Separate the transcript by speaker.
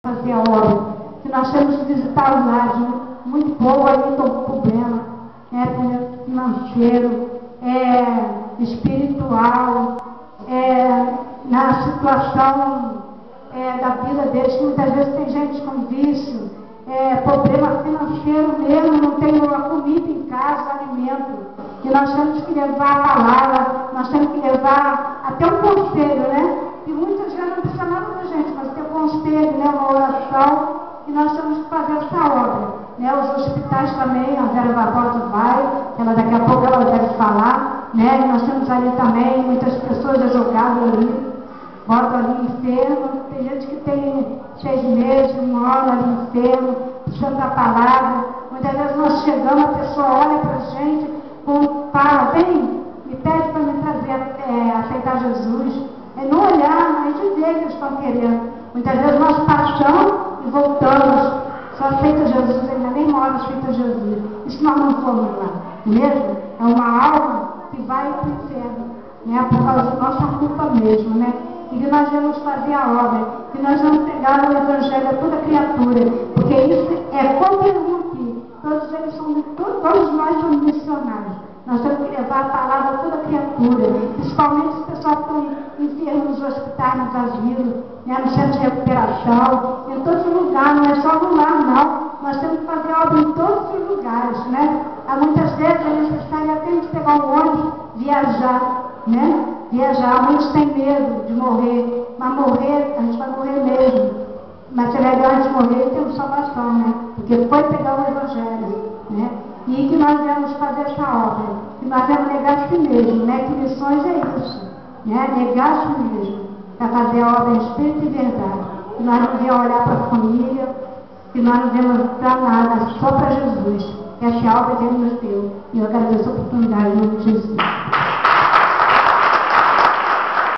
Speaker 1: fazer a obra, que nós temos que visitar os lares, né? Muito povo ali está com problema, né? Financeiro, espiritual, na situação da vida deles, que muitas vezes tem gente com vício, problema financeiro mesmo, não tem uma comida em casa, alimento. E nós temos que levar a palavra, nós temos que levar até um conselho, né? E muitas vezes não precisa nada da gente, mas ter conselho, né? Uma oração, e nós temos que fazer essa obra. Né? Os hospitais também, a Vera Barbosa vai, ela daqui a pouco ela deve falar, né? E nós temos ali também muitas pessoas já jogadas ali, botam ali enfermo, tem gente que tem 6 meses, 1 ano ali enfermo, precisando da palavra. Muitas vezes nós chegamos, a pessoa olha para a gente, fala, vem, me pede para me trazer, aceitar Jesus. É não olhar, mas dizer que eles estão querendo. Muitas vezes nós passamos e voltamos, só aceita Jesus, ainda nem mora, aceita Jesus. E se nós não formos lá, mesmo, é uma alma que vai para o inferno, né? Por causa da nossa culpa mesmo, né? E que nós vamos fazer a obra, que nós vamos pegar o Evangelho a toda criatura, porque isso é qualquer um aqui, todos eles são, todos nós somos missionários. Nós temos que levar a palavra a toda criatura, principalmente os pessoal que estão enfermos nos hospitais, nos asilos, né, no centro de recuperação, em todos os lugares, não é só no lar, não. Nós temos que fazer obra em todos os lugares, né? Há muitas vezes é necessário até a gente pegar um ônibus, viajar, né? Viajar, muitos têm medo de morrer, mas morrer, a gente vai morrer mesmo. Mas é melhor a gente morrer e ter salvação, né? Porque foi pegar o Evangelho, né? E que nós devemos fazer essa obra, que nós devemos negar a si mesmo, né? Que missões é isso, né? Negar a si mesmo, para fazer a obra em espírito e verdade. Que nós não devemos olhar para a família, que nós não devemos para nada, só para Jesus. Que essa obra Deus nos deu. E eu agradeço a oportunidade em nome de Jesus.